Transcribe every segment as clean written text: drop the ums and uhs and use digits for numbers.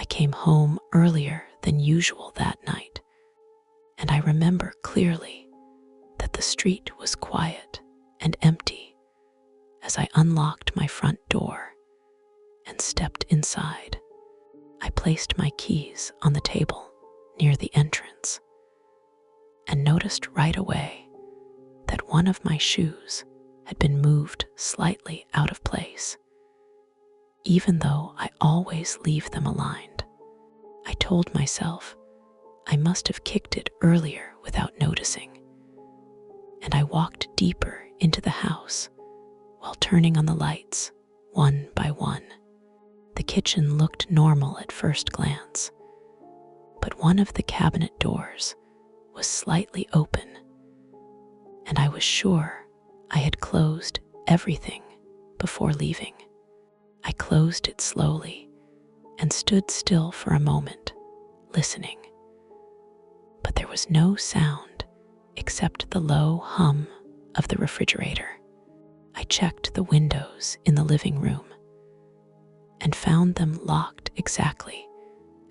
came home earlier than usual that night, and I remember clearly that the street was quiet and empty as I unlocked my front door and stepped inside. I placed my keys on the table near the entrance and noticed right away that one of my shoes had been moved slightly out of place, even though I always leave them aligned. I told myself I must have kicked it earlier without noticing, and I walked deeper into the house while turning on the lights one by one. The kitchen looked normal at first glance, but one of the cabinet doors was slightly open, and I was sure I had closed everything before leaving. I closed it slowly and stood still for a moment, listening. But there was no sound except the low hum of the refrigerator. I checked the windows in the living room and found them locked exactly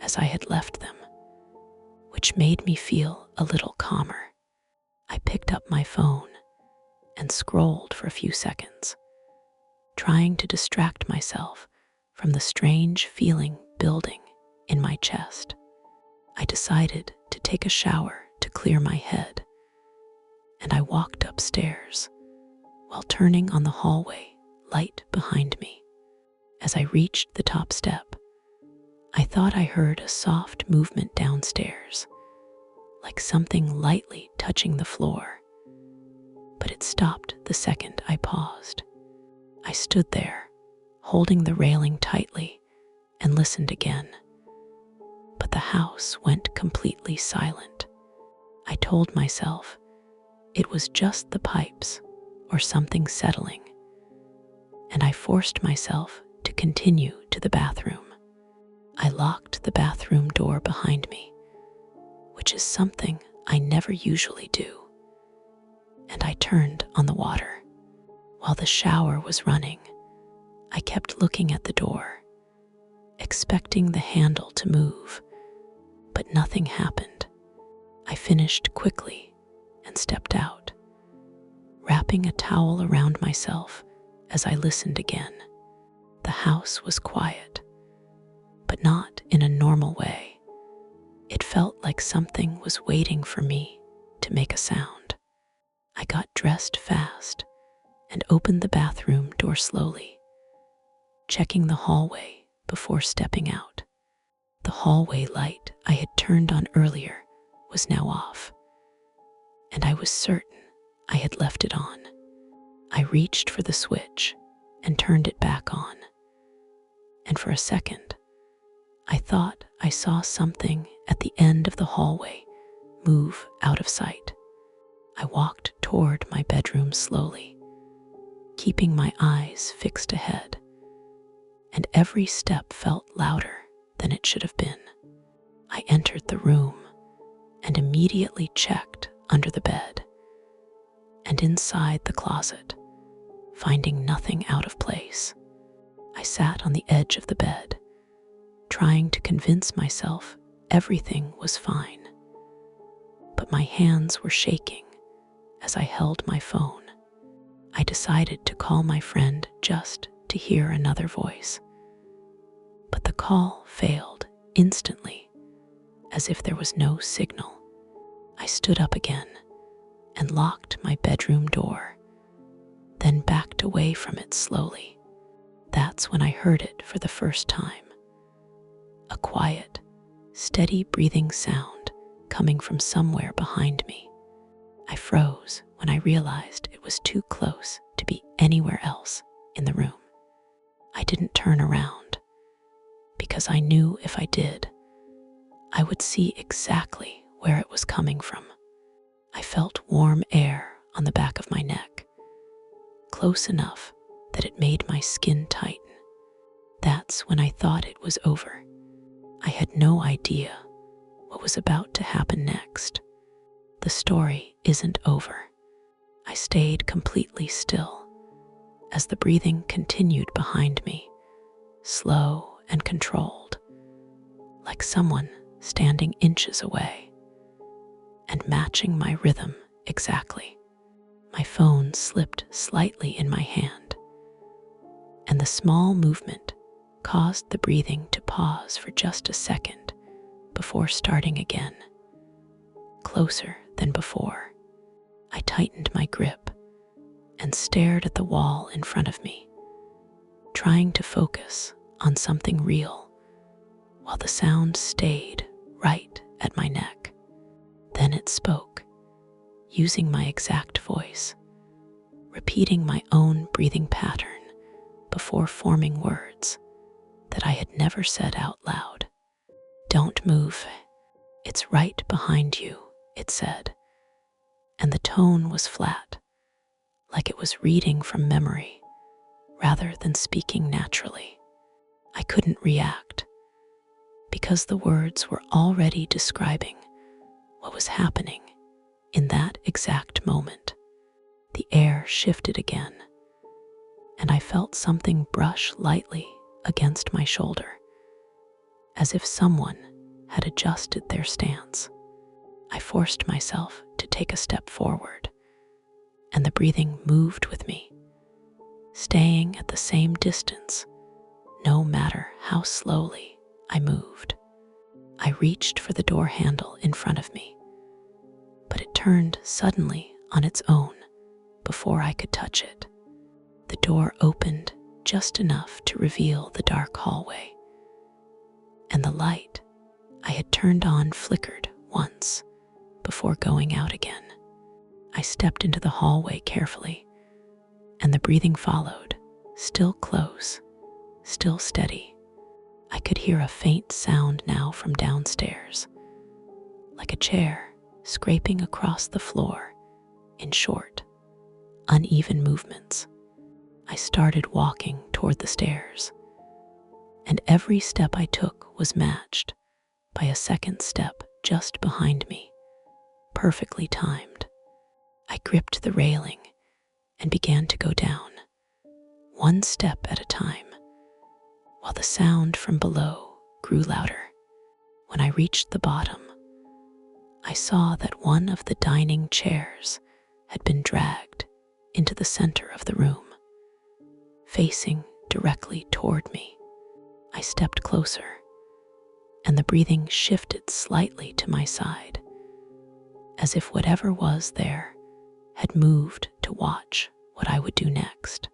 as I had left them, which made me feel a little calmer. I picked up my phone and scrolled for a few seconds, trying to distract myself from the strange feeling building in my chest. I decided to take a shower to clear my head, and I walked upstairs while turning on the hallway light behind me. As I reached the top step, I thought I heard a soft movement downstairs, like something lightly touching the floor, but it stopped the second I paused. I stood there, holding the railing tightly, and listened again, but the house went completely silent. I told myself it was just the pipes or something settling, and I forced myself to continue to the bathroom. I locked the bathroom door behind me, which is something I never usually do, and I turned on the water. While the shower was running, I kept looking at the door, expecting the handle to move, but nothing happened. I finished quickly and stepped out, wrapping a towel around myself as I listened again. The house was quiet, but not in a normal way. It felt like something was waiting for me to make a sound. I got dressed fast and opened the bathroom door slowly, checking the hallway before stepping out. The hallway light I had turned on earlier was now off, and I was certain I had left it on. I reached for the switch and turned it back on, and for a second, I thought I saw something at the end of the hallway move out of sight. I walked toward my bedroom slowly, keeping my eyes fixed ahead, and every step felt louder than it should have been. I entered the room and immediately checked under the bed and inside the closet, finding nothing out of place. I sat on the edge of the bed, trying to convince myself everything was fine, but my hands were shaking as I held my phone. I decided to call my friend just to hear another voice, but the call failed instantly, as if there was no signal. I stood up again and locked my bedroom door, then backed away from it slowly. That's when I heard it for the first time. A quiet, steady breathing sound coming from somewhere behind me. I froze when I realized it was too close to be anywhere else in the room. I didn't turn around because I knew if I did, I would see exactly where it was coming from. I felt warm air on the back of my neck, close enough that it made my skin tighten. That's when I thought it was over. I had no idea what was about to happen next. The story isn't over. I stayed completely still as the breathing continued behind me, slow and controlled. like someone standing inches away and matching my rhythm exactly. My phone slipped slightly in my hand, and the small movement caused the breathing to pause for just a second before starting again, closer than before. I tightened my grip and stared at the wall in front of me, trying to focus on something real while the sound stayed right at my neck. Then it spoke, using my exact voice, repeating my own breathing pattern before forming words that I had never said out loud. "Don't move. It's right behind you," it said, and the tone was flat, like it was reading from memory rather than speaking naturally. I couldn't react because the words were already describing what was happening in that exact moment. The air shifted again, and I felt something brush lightly against my shoulder, as if someone had adjusted their stance. I forced myself to take a step forward, and the breathing moved with me, staying at the same distance no matter how slowly I moved. I reached for the door handle in front of me, but it turned suddenly on its own before I could touch it. The door opened just enough to reveal the dark hallway, and the light I had turned on flickered once before going out again. I stepped into the hallway carefully, and the breathing followed, still close, still steady. I could hear a faint sound now from downstairs, like a chair scraping across the floor in short, uneven movements. I started walking toward the stairs, and every step I took was matched by a second step just behind me, perfectly timed. I gripped the railing and began to go down, one step at a time, while the sound from below grew louder. When I reached the bottom, I saw that one of the dining chairs had been dragged into the center of the room, facing directly toward me. I stepped closer, and the breathing shifted slightly to my side, as if whatever was there had moved to watch what I would do next.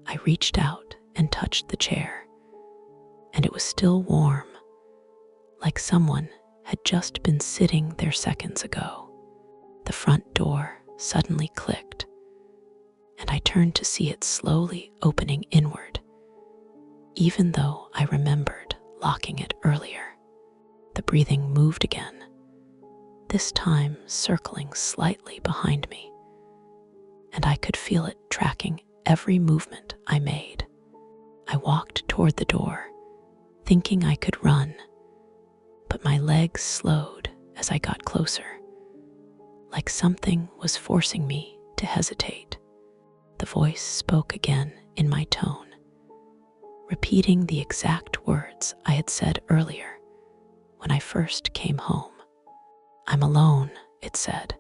I reached out and touched the chair, and it was still warm, like someone had just been sitting there seconds ago. The front door suddenly clicked, and I turned to see it slowly opening inward, even though I remembered locking it earlier. The breathing moved again, this time circling slightly behind me, and I could feel it tracking every movement I made. I walked toward the door, thinking I could run, but my legs slowed as I got closer, like something was forcing me to hesitate. The voice spoke again in my tone, repeating the exact words I had said earlier when I first came home. "I'm alone," it said,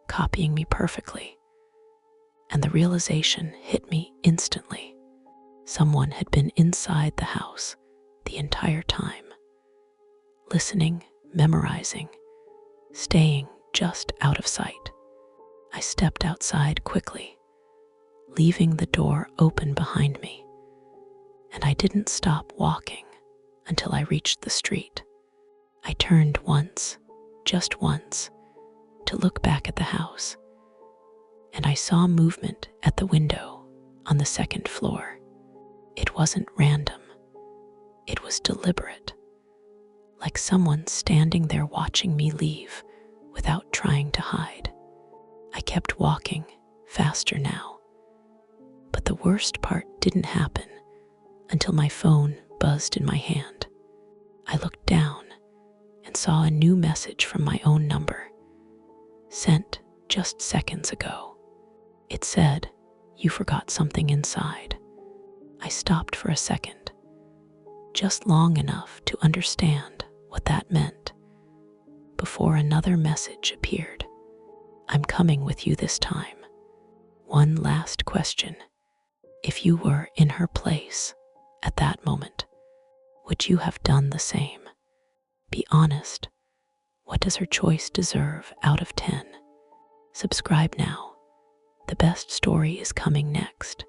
copying me perfectly, and the realization hit me instantly. Someone had been inside the house the entire time, listening, memorizing, staying just out of sight. I stepped outside quickly, leaving the door open behind me, and I didn't stop walking until I reached the street. I turned once, just once, to look back at the house, and I saw movement at the window on the second floor. It wasn't random. It was deliberate, like someone standing there watching me leave without trying to hide. I kept walking, faster now, but the worst part didn't happen until my phone buzzed in my hand. I looked down and saw a new message from my own number, sent just seconds ago. It said, "You forgot something inside." I stopped for a second, just long enough to understand what that meant before another message appeared. I'm coming with you this time. One last question. If you were in her place at that moment, would you have done the same? Be honest. What does her choice deserve out of 10? Subscribe now. The best story is coming next.